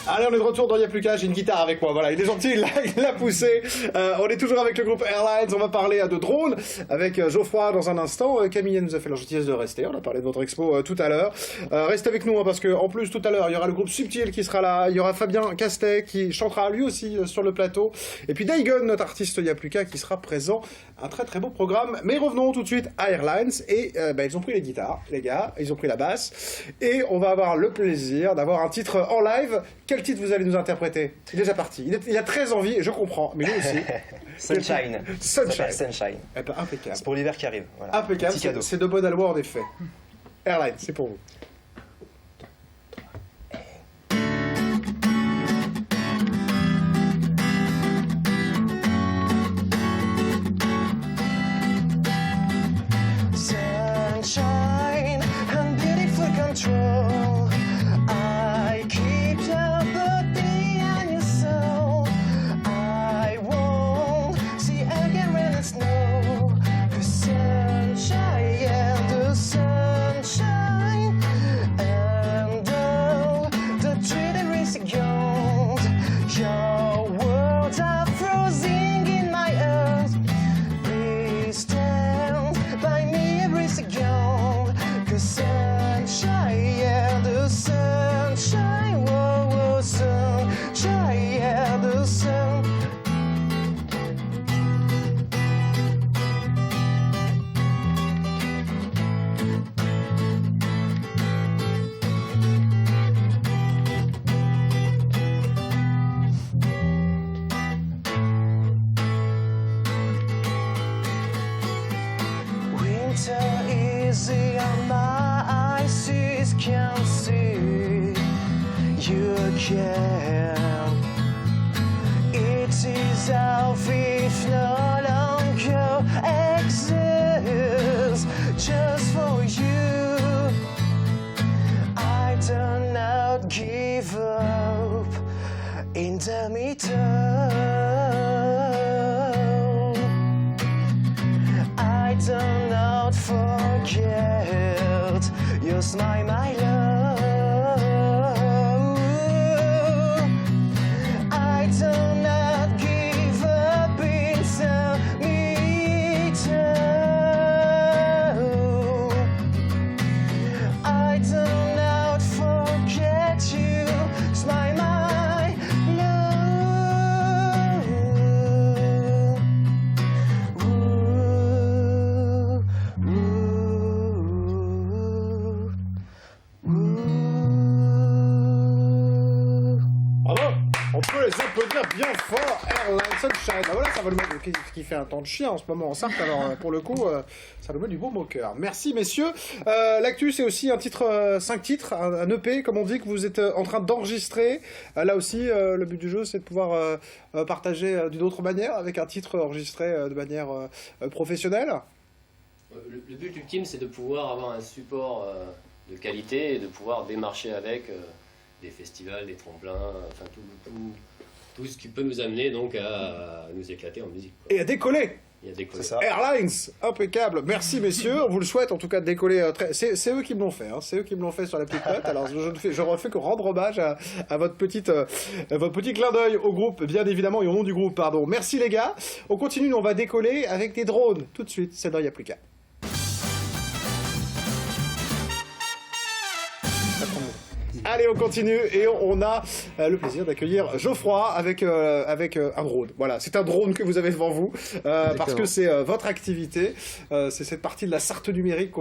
Allez, on est de retour dans Y'a plus qu'à, j'ai une guitare avec moi, voilà, il est gentil, il l'a poussé. On est toujours avec le groupe Airlines, on va parler de drones avec Geoffroy dans un instant. Camille nous a fait la gentillesse de rester, on a parlé de votre expo tout à l'heure. Restez avec nous, parce que en plus tout à l'heure, il y aura le groupe Subtil qui sera là, il y aura Fabien Castet qui chantera lui aussi sur le plateau, et puis Daigon, notre artiste Y'a plus qu'à, qui sera présent. Un très très beau programme, mais revenons tout de suite à Airlines, et ils ont pris les guitares, les gars, ils ont pris la basse, et on va avoir le plaisir d'avoir un titre en live. Quel titre vous allez nous interpréter? Il est déjà parti. Il a très envie, je comprends, mais lui aussi. Sunshine. Sunshine. Eh ben, impeccable. C'est pour l'hiver qui arrive. Voilà. Impeccable, c'est de bonne aloi en effet. Airlines, c'est pour vous. Sunshine and beautiful control. I keep your body and your soul. I won't see again when it's snow. The sunshine, yeah, the sunshine. And all the 3 degrees gold. Your words are frozen in my earth. Please stand by me every second. Cause sunshine, yeah, the sunshine. Whoa, whoa, sunshine, yeah, the sun. Winter is on my eyes, can't see you again. It is as if no longer exists just for you. I do not give up in the middle. I do not forget your smile, my love. I do not give up in the middle. I do not forget you, smile, my love. Bravo! On peut les applaudir bien fort, Airlines Sunshine. Ah, voilà, ça va nous mettre qui fait un temps de chien en ce moment en Sarthe, alors pour le coup, ça nous met du bon au cœur. Merci messieurs. L'actu, c'est aussi un titre, 5 titres, un EP, comme on dit, que vous êtes en train d'enregistrer. Là aussi, le but du jeu, c'est de pouvoir partager d'une autre manière, avec un titre enregistré de manière professionnelle. Le but ultime, c'est de pouvoir avoir un support de qualité et de pouvoir démarcher avec des festivals, des tremplins, enfin tout ce qui peut nous amener donc à nous éclater en musique, quoi. Et à décoller. Et à décoller. C'est ça. Airlines, impeccable. Merci messieurs, on vous le souhaite en tout cas de décoller. C'est eux qui me l'ont fait, hein. C'est eux qui me l'ont fait sur la petite note. Alors je refais que rendre hommage à votre petit clin d'œil au groupe, bien évidemment, et au nom du groupe, pardon. Merci les gars. On continue, on va décoller avec des drones tout de suite. C'est dans Y'a plus qu'à. Allez, on continue et on a le plaisir d'accueillir Geoffroy avec un drone. Voilà, c'est un drone que vous avez devant vous parce que c'est votre activité. C'est cette partie de la Sarthe numérique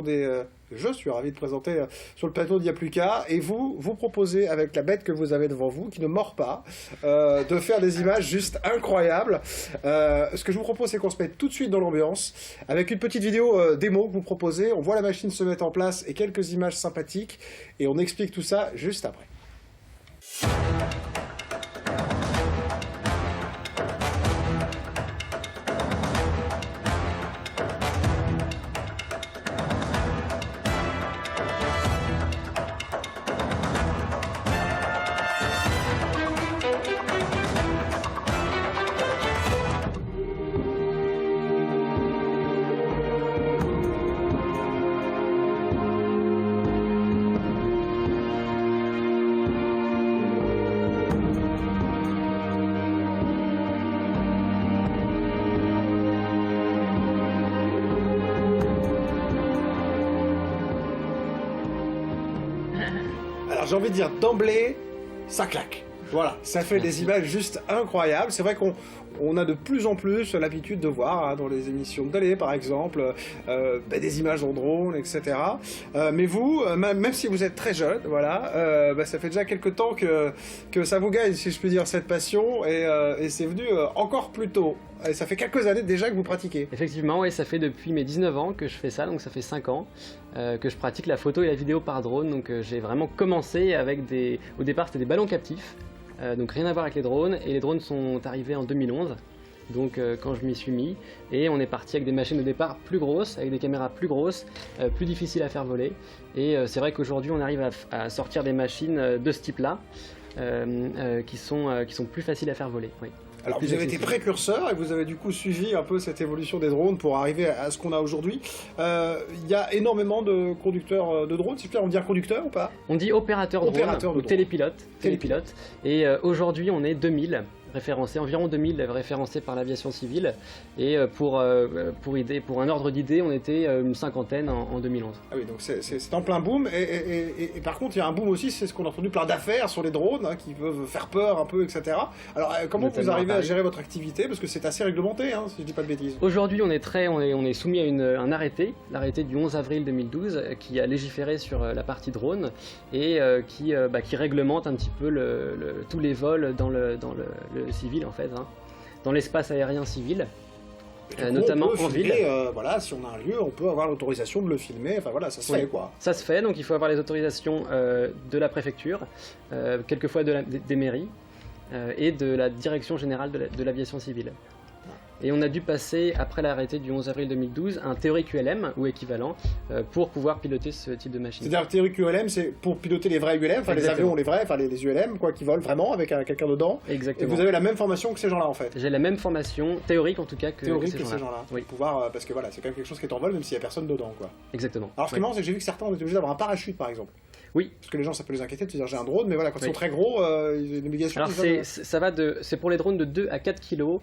je suis ravi de présenter sur le plateau d'Y'a plus qu'à. Et vous proposez, avec la bête que vous avez devant vous, qui ne mord pas, de faire des images juste incroyables. Ce que je vous propose, c'est qu'on se mette tout de suite dans l'ambiance, avec une petite vidéo démo que vous proposez. On voit la machine se mettre en place et quelques images sympathiques. Et on explique tout ça juste après. Alors j'ai envie de dire d'emblée, ça claque. Voilà, ça fait des images juste incroyables. C'est vrai qu'on a de plus en plus l'habitude de voir dans les émissions de télé, par exemple, des images en drone, etc. Mais vous, même si vous êtes très jeune, voilà, ça fait déjà quelques temps que ça vous gagne, si je puis dire, cette passion, et c'est venu encore plus tôt. Et ça fait quelques années déjà que vous pratiquez. Effectivement, oui, ça fait depuis mes 19 ans que je fais ça, donc ça fait 5 ans que je pratique la photo et la vidéo par drone. Donc j'ai vraiment commencé avec au départ c'était des ballons captifs, donc rien à voir avec les drones, et les drones sont arrivés en 2011. Donc quand je m'y suis mis, et on est parti avec des machines au départ plus grosses, avec des caméras plus grosses, plus difficiles à faire voler. Et c'est vrai qu'aujourd'hui on arrive à sortir des machines de ce type-là, qui sont plus faciles à faire voler. Oui. Alors vous avez été précurseur et vous avez du coup suivi un peu cette évolution des drones pour arriver à ce qu'on a aujourd'hui. Il y a énormément de conducteurs de drones, si je puis dire, on dit conducteur ou pas? On dit opérateur drone, ou télépilote. Et aujourd'hui on est 2000 référencés, environ 2000 référencés par l'aviation civile, et pour un ordre d'idée, on était une cinquantaine en 2011. Ah oui, donc c'est en plein boom, et par contre il y a un boom aussi, c'est ce qu'on a entendu, plein d'affaires sur les drones, qui peuvent faire peur un peu, etc. Alors comment vous arrivez à gérer votre activité, parce que c'est assez réglementé, si je dis pas de bêtises. Aujourd'hui on est soumis à un arrêté, l'arrêté du 11 avril 2012, qui a légiféré sur la partie drone, et qui réglemente un petit peu tous les vols dans le civil en fait, dans l'espace aérien civil, notamment en ville. Voilà, si on a un lieu, on peut avoir l'autorisation de le filmer, enfin voilà, ça se fait quoi. Ça se fait, donc il faut avoir les autorisations de la préfecture, quelquefois des mairies, et de la direction générale de l'aviation civile. Et on a dû passer, après l'arrêté du 11 avril 2012, un théorie QLM ou équivalent pour pouvoir piloter ce type de machine. C'est-à-dire théorie QLM, c'est pour piloter les vrais ULM, enfin les avions, les vrais, enfin les ULM, quoi, qui volent vraiment avec quelqu'un dedans. Exactement. Et vous avez la même formation que ces gens-là en fait. J'ai la même formation, théorique en tout cas, que ces gens-là. Oui. Pour pouvoir, parce que voilà, c'est quand même quelque chose qui est en vol, même s'il n'y a personne dedans, quoi. Exactement. Alors ce qui est marrant, c'est que j'ai vu que certains étaient obligés d'avoir un parachute par exemple. Oui. Parce que les gens, ça peut les inquiéter de se dire j'ai un drone, mais voilà, quand ils sont très gros, il y a une obligation. Alors c'est pour les drones de 2 à 4 kg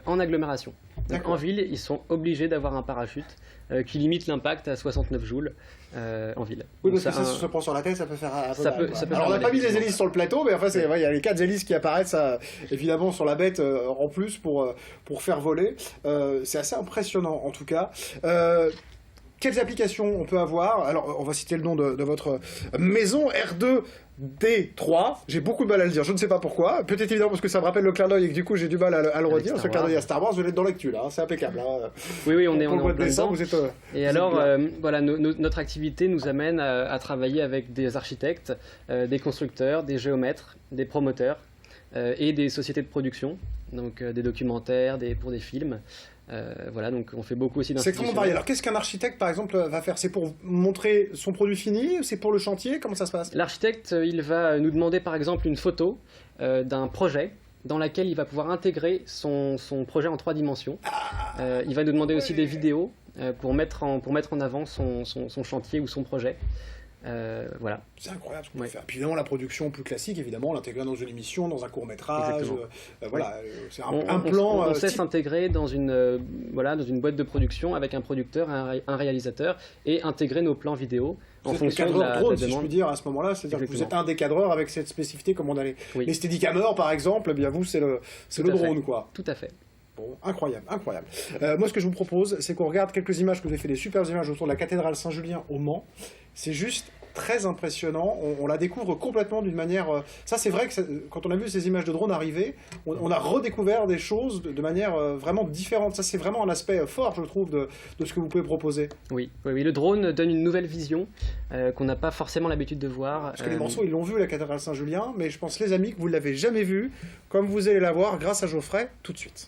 en agglomération. Donc, en ville, ils sont obligés d'avoir un parachute qui limite l'impact à 69 joules en ville. Oui, parce que ça, si on se prend sur la tête, ça peut faire un peu mal. Alors on n'a pas mis les hélices sur le plateau, mais enfin, il y a les 4 hélices qui apparaissent évidemment sur la bête en plus pour faire voler. C'est assez impressionnant en tout cas. Quelles applications on peut avoir? Alors, on va citer le nom de votre maison, R2D3. J'ai beaucoup de mal à le dire, je ne sais pas pourquoi. Peut-être évidemment parce que ça me rappelle le clin d'œil et que du coup j'ai du mal à le redire. Ce clin d'œil à Star Wars, vous êtes dans l'actu là, c'est impeccable. Oui, on est en plein dedans. Et alors, voilà, notre activité nous amène à travailler avec des architectes, des constructeurs, des géomètres, des promoteurs et des sociétés de production, donc des documentaires, pour des films. Voilà, donc on fait beaucoup aussi d'institutionnels. C'est extrêmement varié. Alors qu'est-ce qu'un architecte par exemple va faire? C'est pour montrer son produit fini? C'est pour le chantier? Comment ça se passe? L'architecte, il va nous demander par exemple une photo d'un projet dans laquelle il va pouvoir intégrer son projet en 3 dimensions. Il va nous demander aussi des vidéos pour mettre en avant son chantier ou son projet. Voilà. C'est incroyable ce qu'on peut faire. Puis évidemment la production plus classique, évidemment, l'intégrer dans une émission, dans un court-métrage. Voilà, c'est un plan. On sait s'intégrer dans une boîte de production avec un producteur, un réalisateur, et intégrer nos plans vidéo en fonction de la drone, demande. Si je puis dire, à ce moment-là, c'est-à-dire que vous êtes un des cadreurs avec cette spécificité, comme on a les Steadicamers par exemple, eh bien vous c'est le drone quoi. Tout à fait. Bon, incroyable, incroyable. Moi, ce que je vous propose, c'est qu'on regarde quelques images, que vous avez fait des superbes images autour de la cathédrale Saint-Julien au Mans. C'est juste très impressionnant. On la découvre complètement d'une manière... Ça, c'est vrai que quand on a vu ces images de drone arriver, on a redécouvert des choses de manière vraiment différente. Ça, c'est vraiment un aspect fort, je trouve, de ce que vous pouvez proposer. Oui, le drone donne une nouvelle vision qu'on n'a pas forcément l'habitude de voir. Parce que les morceaux, ils l'ont vu, la cathédrale Saint-Julien, mais je pense, les amis, que vous ne l'avez jamais vu, comme vous allez la voir grâce à Geoffrey, tout de suite.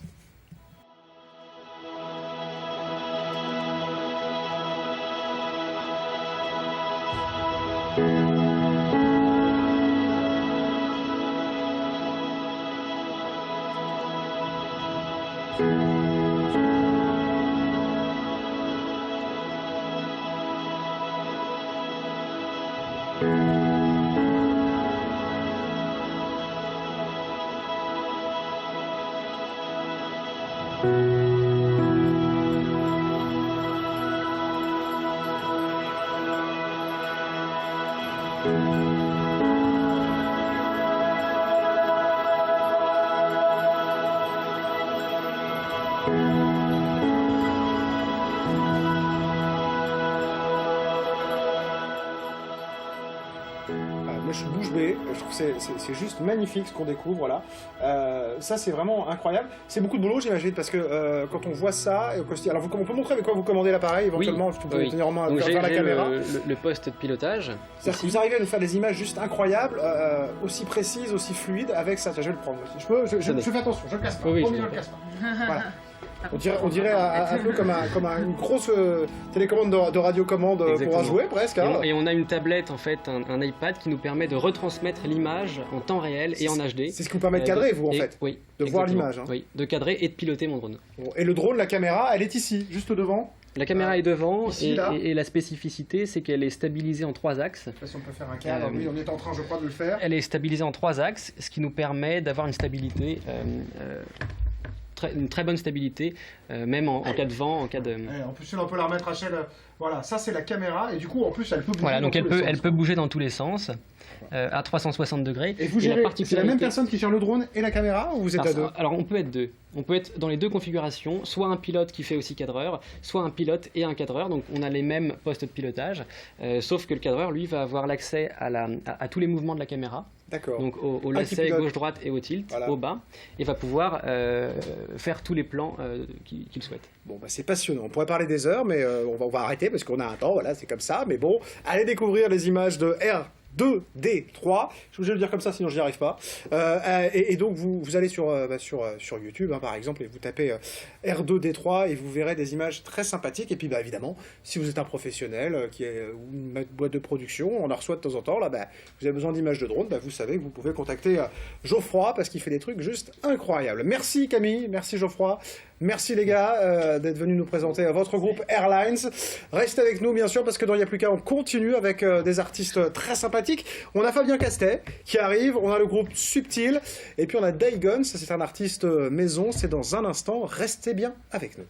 Moi je suis bouche bée, je trouve que c'est juste magnifique ce qu'on découvre là. Ça c'est vraiment incroyable. C'est beaucoup de boulot j'imagine parce que quand on voit ça, alors on peut montrer avec quoi vous commandez l'appareil éventuellement, tu peux tenir en main vers la caméra. Le poste de pilotage. C'est-à-dire que vous arrivez à nous faire des images juste incroyables, aussi précises, aussi fluides avec ça. Tiens, je vais le prendre aussi. Je fais attention, je le casse pas. Oui, je le casse pas. Voilà. On dirait un peu comme une grosse télécommande de radiocommande pour un jouet presque. Hein. Et on a une tablette, en fait, un iPad qui nous permet de retransmettre l'image en temps réel et en HD. C'est ce qui vous permet de cadrer, vous, en fait. Oui. De voir l'image. Hein. Oui, de cadrer et de piloter mon drone. Bon, et le drone, la caméra, elle est ici, juste devant. La caméra est devant ici, et la spécificité, c'est qu'elle est stabilisée en 3 axes. Je sais pas si on peut faire un cadre. Oui, on est en train, je crois, de le faire. Elle est stabilisée en 3 axes, ce qui nous permet d'avoir une stabilité. Une très bonne stabilité, même en cas de vent, en cas de... En plus, on peut la remettre à l'échelle. Voilà, ça c'est la caméra, et du coup, en plus, elle peut bouger. Voilà, donc elle peut bouger dans tous les sens, à 360 degrés. Et vous gérez, c'est la même personne qui gère le drone et la caméra, ou vous êtes à deux? Alors, on peut être deux. On peut être dans les deux configurations, soit un pilote qui fait aussi cadreur, soit un pilote et un cadreur. Donc, on a les mêmes postes de pilotage, sauf que le cadreur, lui, va avoir l'accès à tous les mouvements de la caméra. D'accord. Donc au lacet gauche-droite et au tilt, voilà. Au bas, et va pouvoir faire tous les plans qu'il souhaite. Bon, bah, c'est passionnant. On pourrait parler des heures, mais on va arrêter parce qu'on a un temps, voilà, c'est comme ça. Mais bon, allez découvrir les images de R2D3. Je suis obligé de le dire comme ça, sinon je n'y arrive pas. Et donc vous allez sur YouTube, hein, par exemple, et vous tapez R2D3 et vous verrez des images très sympathiques. Et puis bah, évidemment, si vous êtes un professionnel qui est une boîte de production, on en reçoit de temps en temps, là, bah, vous avez besoin d'images de drone, bah, vous savez que vous pouvez contacter Geoffroy parce qu'il fait des trucs juste incroyables. Merci Camille, merci Geoffroy. Merci les gars d'être venus nous présenter votre groupe Airlines. Restez avec nous bien sûr parce que dans Il n'y a plus qu'à on continue avec des artistes très sympathiques. On a Fabien Castet qui arrive, on a le groupe Subtil et puis on a Daigon, ça c'est un artiste maison, c'est dans un instant. Restez bien avec nous.